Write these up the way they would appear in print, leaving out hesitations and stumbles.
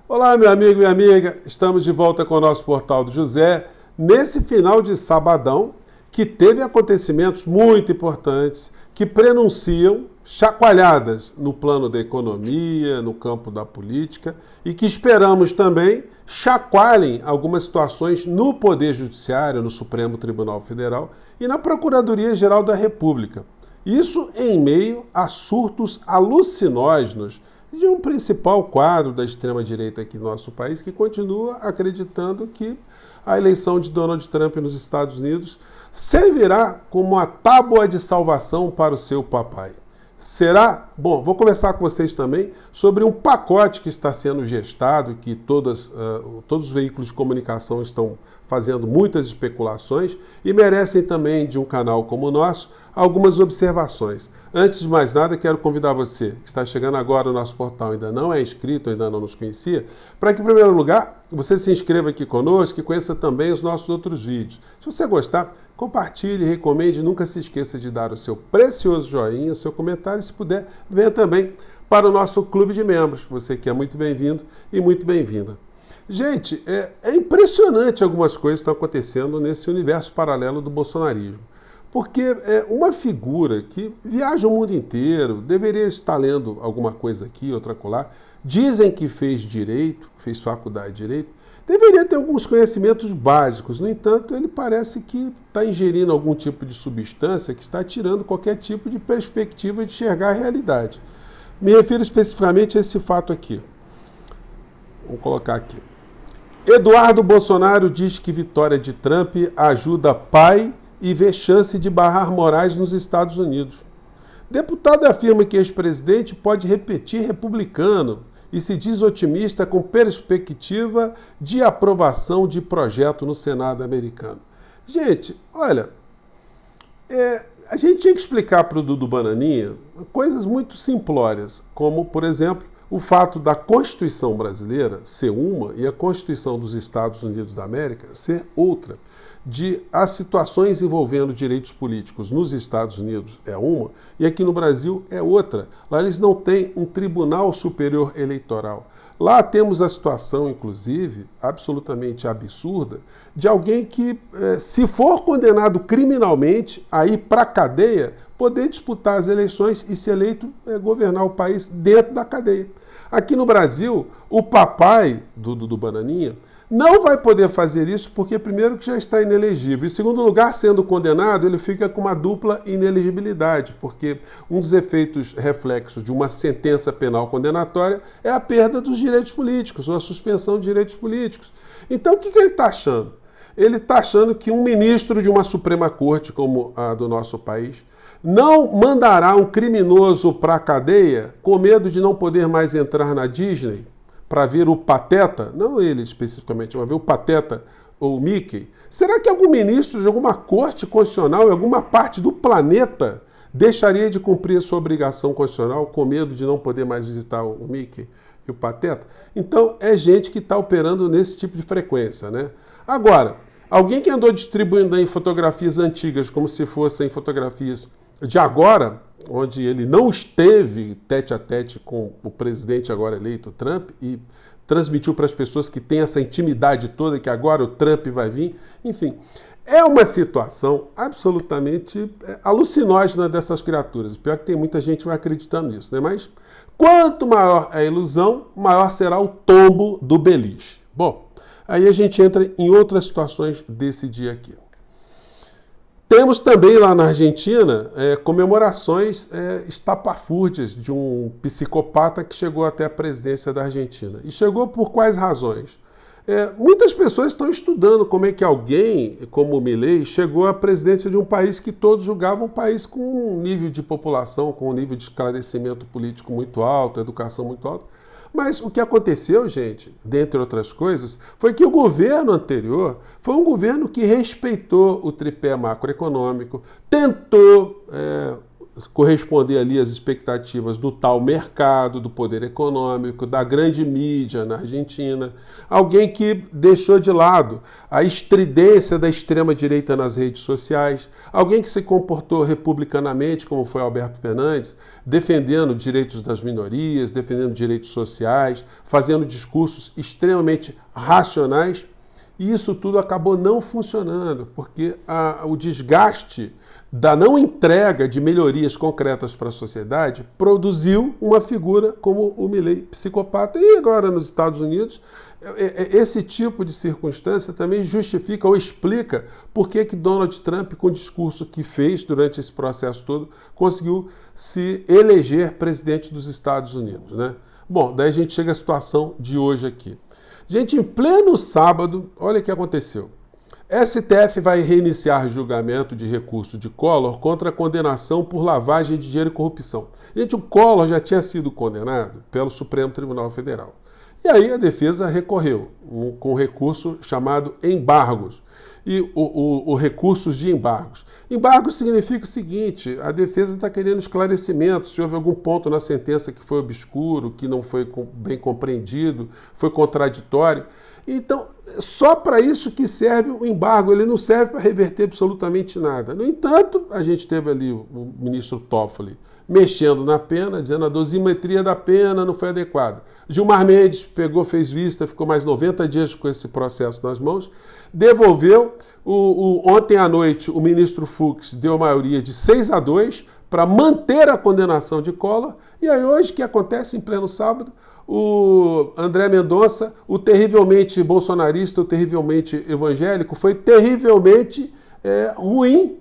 Olá, meu amigo e minha amiga, estamos de volta com o nosso Portal do José, nesse final de sabadão, que teve acontecimentos muito importantes que prenunciam chacoalhadas no plano da economia, no campo da política e que esperamos também chacoalhem algumas situações no Poder Judiciário, no Supremo Tribunal Federal e na Procuradoria-Geral da República. Isso em meio a surtos alucinógenos de um principal quadro da extrema-direita aqui no nosso país, que continua acreditando que a eleição de Donald Trump nos Estados Unidos servirá como a tábua de salvação para o seu papai. Será? Bom, vou conversar com vocês também sobre um pacote que está sendo gestado, que todos os veículos de comunicação estão fazendo muitas especulações e merecem também, de um canal como o nosso, algumas observações. Antes de mais nada, quero convidar você, que está chegando agora no nosso portal, ainda não é inscrito, ainda não nos conhecia, para que, em primeiro lugar, você se inscreva aqui conosco e conheça também os nossos outros vídeos. Se você gostar, compartilhe, recomende, nunca se esqueça de dar o seu precioso joinha, o seu comentário, e se puder, venha também para o nosso clube de membros. Você que é muito bem-vindo e muito bem-vinda. Gente, é impressionante algumas coisas que estão acontecendo nesse universo paralelo do bolsonarismo. Porque uma figura que viaja o mundo inteiro, deveria estar lendo alguma coisa aqui, outra acolá, dizem que fez direito, fez faculdade de direito, deveria ter alguns conhecimentos básicos. No entanto, ele parece que está ingerindo algum tipo de substância que está tirando qualquer tipo de perspectiva de enxergar a realidade. Me refiro especificamente a esse fato aqui. Vamos colocar aqui. Eduardo Bolsonaro diz que vitória de Trump ajuda pai e vê chance de barrar Moraes nos Estados Unidos. Deputado afirma que ex-presidente pode repetir republicano e se diz otimista com perspectiva de aprovação de projeto no Senado americano. Gente, olha, a gente tinha que explicar para o Dudu Bananinha coisas muito simplórias, como, por exemplo, o fato da Constituição brasileira ser uma e a Constituição dos Estados Unidos da América ser outra. De as situações envolvendo direitos políticos nos Estados Unidos é uma e aqui no Brasil é outra. Lá eles não têm um Tribunal Superior Eleitoral. Lá temos a situação, inclusive, absolutamente absurda, de alguém que, se for condenado criminalmente a ir para a cadeia, poder disputar as eleições e, se eleito, governar o país dentro da cadeia. Aqui no Brasil, o papai do Bananinha não vai poder fazer isso porque, primeiro, que já está inelegível. Em segundo lugar, sendo condenado, ele fica com uma dupla inelegibilidade, porque um dos efeitos reflexos de uma sentença penal condenatória é a perda dos direitos políticos, ou a suspensão de direitos políticos. Então, o que ele está achando? Ele está achando que um ministro de uma Suprema Corte, como a do nosso país, não mandará um criminoso para a cadeia com medo de não poder mais entrar na Disney para ver o Pateta, não ele especificamente, mas ver o Pateta ou o Mickey. Será que algum ministro de alguma corte constitucional em alguma parte do planeta deixaria de cumprir a sua obrigação constitucional com medo de não poder mais visitar o Mickey e o Pateta? Então, é gente que está operando nesse tipo de frequência, né? Agora, alguém que andou distribuindo aí fotografias antigas como se fossem fotografias de agora, onde ele não esteve tete a tete com o presidente agora eleito, Trump, e transmitiu para as pessoas que tem essa intimidade toda, que agora o Trump vai vir. Enfim, é uma situação absolutamente alucinógena dessas criaturas. Pior que tem muita gente que vai acreditando nisso, né? Mas quanto maior a ilusão, maior será o tombo do beliche. Bom, aí a gente entra em outras situações desse dia aqui. Temos também lá na Argentina comemorações estapafúrdias de um psicopata que chegou até a presidência da Argentina. E chegou por quais razões? Muitas pessoas estão estudando como é que alguém, como o Milei, chegou à presidência de um país que todos julgavam um país com um nível de população, com um nível de esclarecimento político muito alto, educação muito alta. Mas o que aconteceu, gente, dentre outras coisas, foi que o governo anterior foi um governo que respeitou o tripé macroeconômico, tentou corresponder ali às expectativas do tal mercado, do poder econômico, da grande mídia na Argentina. Alguém que deixou de lado a estridência da extrema-direita nas redes sociais. Alguém que se comportou republicanamente, como foi Alberto Fernandes, defendendo direitos das minorias, defendendo direitos sociais, fazendo discursos extremamente racionais. E isso tudo acabou não funcionando, porque o desgaste da não entrega de melhorias concretas para a sociedade produziu uma figura como o Milei, psicopata. E agora nos Estados Unidos, esse tipo de circunstância também justifica ou explica por que Donald Trump, com o discurso que fez durante esse processo todo, conseguiu se eleger presidente dos Estados Unidos, né? Bom, daí a gente chega à situação de hoje aqui. Gente, em pleno sábado, olha o que aconteceu. STF vai reiniciar julgamento de recurso de Collor contra a condenação por lavagem de dinheiro e corrupção. Gente, o Collor já tinha sido condenado pelo Supremo Tribunal Federal. E aí a defesa recorreu com um recurso chamado embargos. E o recursos de embargos. Embargos significa o seguinte: a defesa está querendo esclarecimento, se houve algum ponto na sentença que foi obscuro, que não foi bem compreendido, foi contraditório. Então, só para isso que serve o embargo, ele não serve para reverter absolutamente nada. No entanto, a gente teve ali o ministro Toffoli mexendo na pena, dizendo a dosimetria da pena não foi adequada. Gilmar Mendes pegou, fez vista, ficou mais 90 dias com esse processo nas mãos, devolveu. Ontem à noite, o ministro Fux deu a maioria de 6-2 para manter a condenação de Collor. E aí hoje, o que acontece em pleno sábado? O André Mendonça, o terrivelmente bolsonarista, o terrivelmente evangélico, foi terrivelmente ruim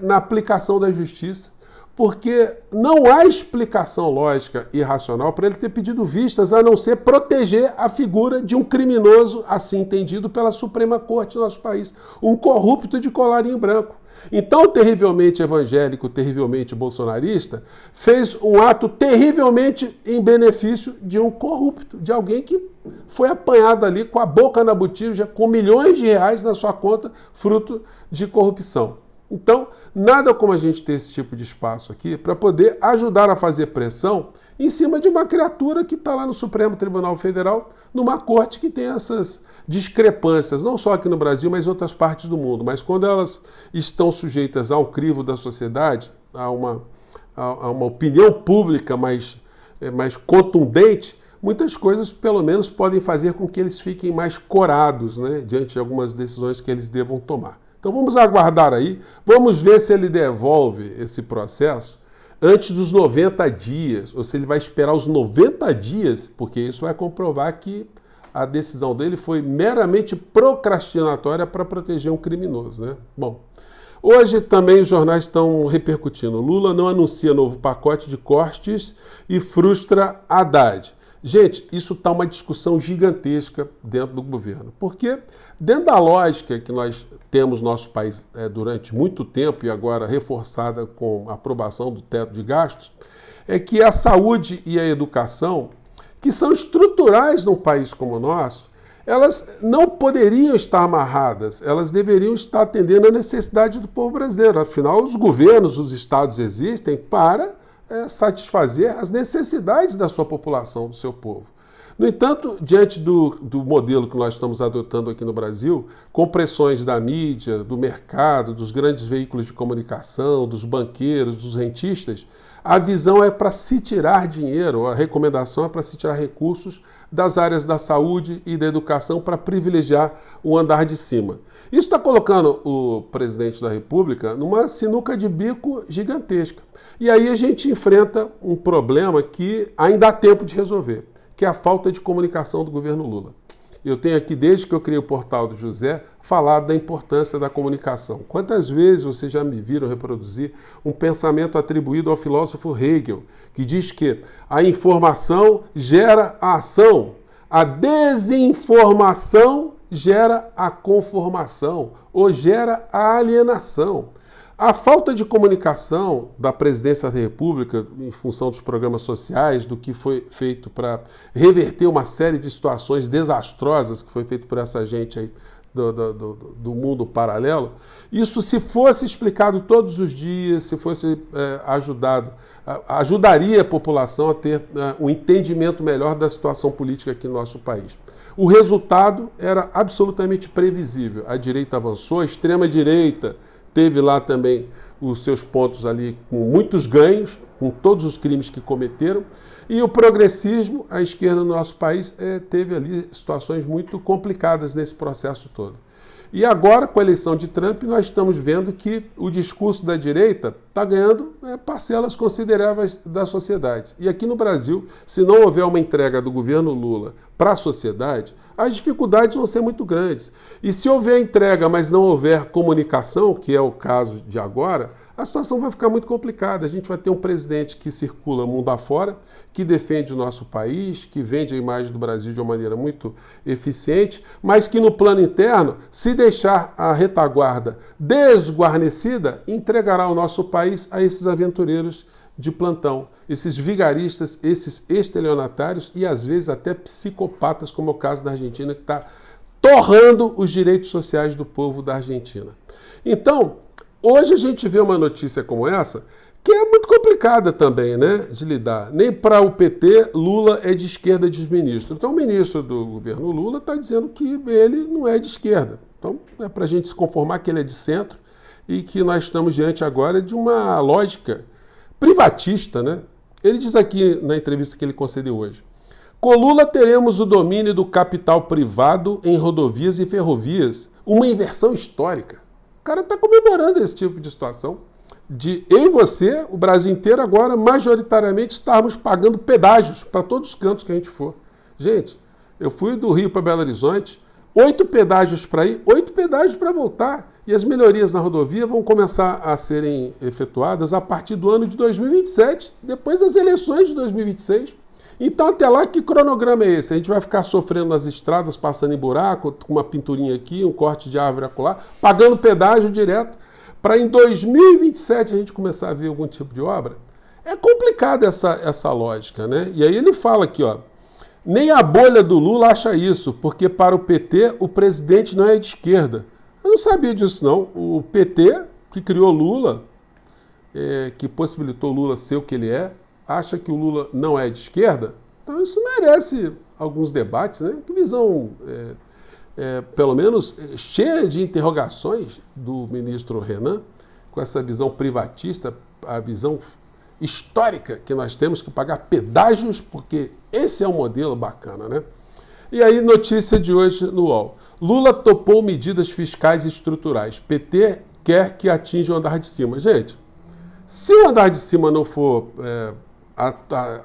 na aplicação da justiça, porque não há explicação lógica e racional para ele ter pedido vistas, a não ser proteger a figura de um criminoso, assim entendido pela Suprema Corte do nosso país, um corrupto de colarinho branco. Então, o terrivelmente evangélico, terrivelmente bolsonarista, fez um ato terrivelmente em benefício de um corrupto, de alguém que foi apanhado ali com a boca na botija, com milhões de reais na sua conta, fruto de corrupção. Então, nada como a gente ter esse tipo de espaço aqui para poder ajudar a fazer pressão em cima de uma criatura que está lá no Supremo Tribunal Federal, numa corte que tem essas discrepâncias, não só aqui no Brasil, mas em outras partes do mundo. Mas quando elas estão sujeitas ao crivo da sociedade, a uma opinião pública mais contundente, muitas coisas, pelo menos, podem fazer com que eles fiquem mais corados, né, diante de algumas decisões que eles devam tomar. Então vamos aguardar aí, vamos ver se ele devolve esse processo antes dos 90 dias, ou se ele vai esperar os 90 dias, porque isso vai comprovar que a decisão dele foi meramente procrastinatória para proteger um criminoso, né? Bom, hoje também os jornais estão repercutindo. Lula não anuncia novo pacote de cortes e frustra Haddad. Gente, isso está uma discussão gigantesca dentro do governo, porque dentro da lógica que nós temos no nosso país durante muito tempo e agora reforçada com a aprovação do teto de gastos, é que a saúde e a educação, que são estruturais num país como o nosso, elas não poderiam estar amarradas, elas deveriam estar atendendo à necessidade do povo brasileiro. Afinal, os governos, os estados existem para satisfazer as necessidades da sua população, do seu povo. No entanto, diante do modelo que nós estamos adotando aqui no Brasil, com pressões da mídia, do mercado, dos grandes veículos de comunicação, dos banqueiros, dos rentistas, a visão é para se tirar dinheiro, a recomendação é para se tirar recursos das áreas da saúde e da educação para privilegiar o andar de cima. Isso está colocando o presidente da República numa sinuca de bico gigantesca. E aí a gente enfrenta um problema que ainda há tempo de resolver, que é a falta de comunicação do governo Lula. Eu tenho aqui, desde que eu criei o Portal do José, falado da importância da comunicação. Quantas vezes vocês já me viram reproduzir um pensamento atribuído ao filósofo Hegel, que diz que a informação gera a ação, a desinformação gera a conformação ou gera a alienação. A falta de comunicação da presidência da República em função dos programas sociais, do que foi feito para reverter uma série de situações desastrosas que foi feito por essa gente aí do mundo paralelo, isso, se fosse explicado todos os dias, se fosse ajudaria a população a ter um entendimento melhor da situação política aqui no nosso país. O resultado era absolutamente previsível. A direita avançou, a extrema-direita teve lá também os seus pontos ali com muitos ganhos, com todos os crimes que cometeram, e o progressismo, a esquerda no nosso país, teve ali situações muito complicadas nesse processo todo. E agora, com a eleição de Trump, nós estamos vendo que o discurso da direita está ganhando parcelas consideráveis da sociedade. E aqui no Brasil, se não houver uma entrega do governo Lula para a sociedade, as dificuldades vão ser muito grandes. E se houver entrega, mas não houver comunicação, que é o caso de agora, a situação vai ficar muito complicada. A gente vai ter um presidente que circula mundo afora, que defende o nosso país, que vende a imagem do Brasil de uma maneira muito eficiente, mas que no plano interno, se deixar a retaguarda desguarnecida, entregará o nosso país a esses aventureiros de plantão, esses vigaristas, esses estelionatários e às vezes até psicopatas, como é o caso da Argentina, que está torrando os direitos sociais do povo da Argentina. Então, hoje a gente vê uma notícia como essa, que é muito complicada também, né, de lidar. Nem para o PT, Lula é de esquerda, diz ministro. Então o ministro do governo Lula está dizendo que ele não é de esquerda. Então é para a gente se conformar que ele é de centro e que nós estamos diante agora de uma lógica privatista, né? Ele diz aqui na entrevista que ele concedeu hoje: com Lula teremos o domínio do capital privado em rodovias e ferrovias, uma inversão histórica. O cara está comemorando esse tipo de situação. De eu e você, o Brasil inteiro agora, majoritariamente, estarmos pagando pedágios para todos os cantos que a gente for. Gente, eu fui do Rio para Belo Horizonte, 8 pedágios para ir, 8 pedágios para voltar. E as melhorias na rodovia vão começar a serem efetuadas a partir do ano de 2027, depois das eleições de 2026. Então, até lá, que cronograma é esse? A gente vai ficar sofrendo nas estradas, passando em buraco, com uma pinturinha aqui, um corte de árvore acolá, pagando pedágio direto, para em 2027 a gente começar a ver algum tipo de obra? É complicada essa lógica, né? E aí ele fala aqui, ó, nem a bolha do Lula acha isso, porque para o PT o presidente não é de esquerda. Eu não sabia disso, não. O PT, que criou Lula, que possibilitou Lula ser o que ele é, acha que o Lula não é de esquerda? Então isso merece alguns debates, né? Que visão, pelo menos, cheia de interrogações do ministro Renan, com essa visão privatista, a visão histórica que nós temos que pagar pedágios, porque esse é um modelo bacana, né? E aí, notícia de hoje no UOL. Lula topou medidas fiscais e estruturais. PT quer que atinja o andar de cima. Gente, se o andar de cima não for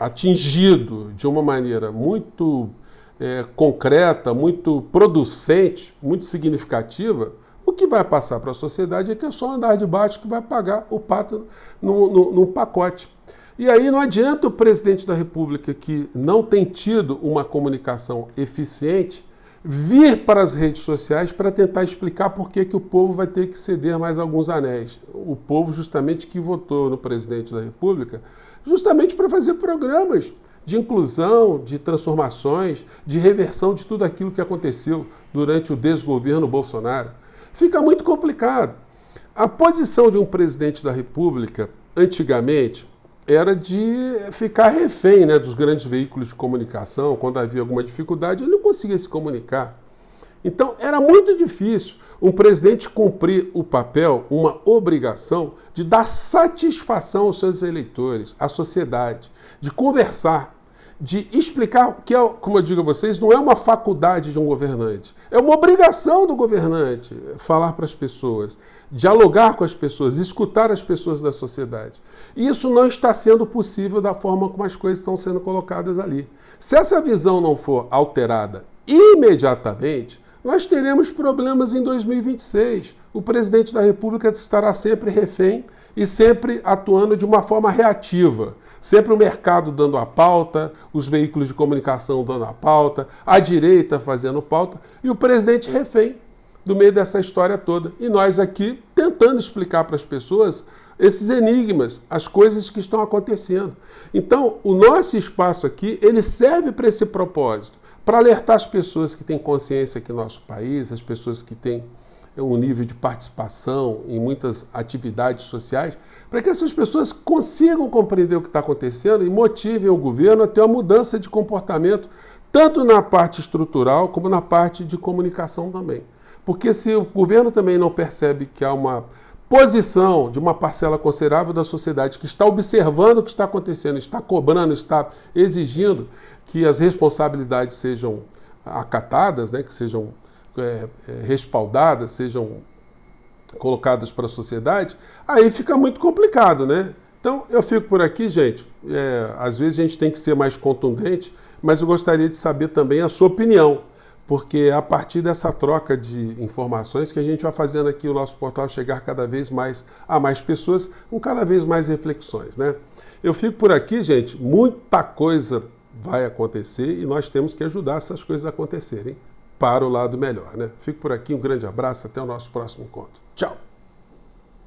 atingido de uma maneira muito concreta, muito producente, muito significativa, o que vai passar para a sociedade é que é só o andar de baixo que vai pagar o pato num pacote. E aí não adianta o presidente da República, que não tem tido uma comunicação eficiente, vir para as redes sociais para tentar explicar por que o povo vai ter que ceder mais alguns anéis. O povo justamente que votou no presidente da República, justamente para fazer programas de inclusão, de transformações, de reversão de tudo aquilo que aconteceu durante o desgoverno Bolsonaro. Fica muito complicado. A posição de um presidente da República, antigamente, era de ficar refém, né, dos grandes veículos de comunicação. Quando havia alguma dificuldade, ele não conseguia se comunicar. Então, era muito difícil um presidente cumprir o papel, uma obrigação de dar satisfação aos seus eleitores, à sociedade, de conversar, de explicar que, como eu digo a vocês, não é uma faculdade de um governante, é uma obrigação do governante falar para as pessoas, dialogar com as pessoas, escutar as pessoas da sociedade. E isso não está sendo possível da forma como as coisas estão sendo colocadas ali. Se essa visão não for alterada imediatamente, nós teremos problemas em 2026. O presidente da República estará sempre refém e sempre atuando de uma forma reativa. Sempre o mercado dando a pauta, os veículos de comunicação dando a pauta, a direita fazendo pauta e o presidente refém do meio dessa história toda. E nós aqui tentando explicar para as pessoas esses enigmas, as coisas que estão acontecendo. Então, o nosso espaço aqui, ele serve para esse propósito, para alertar as pessoas que têm consciência aqui no nosso país, as pessoas que têm um nível de participação em muitas atividades sociais, para que essas pessoas consigam compreender o que está acontecendo e motivem o governo a ter uma mudança de comportamento, tanto na parte estrutural como na parte de comunicação também. Porque se o governo também não percebe que há uma posição de uma parcela considerável da sociedade que está observando o que está acontecendo, está cobrando, está exigindo que as responsabilidades sejam acatadas, né, que sejam respaldadas, sejam colocadas para a sociedade, aí fica muito complicado, né? Então, eu fico por aqui, gente. Às vezes a gente tem que ser mais contundente, mas eu gostaria de saber também a sua opinião, porque é a partir dessa troca de informações que a gente vai fazendo aqui o nosso portal chegar cada vez mais a mais pessoas, com cada vez mais reflexões, né? Eu fico por aqui, gente. Muita coisa vai acontecer e nós temos que ajudar essas coisas a acontecerem para o lado melhor, né? Fico por aqui, um grande abraço, até o nosso próximo encontro. Tchau!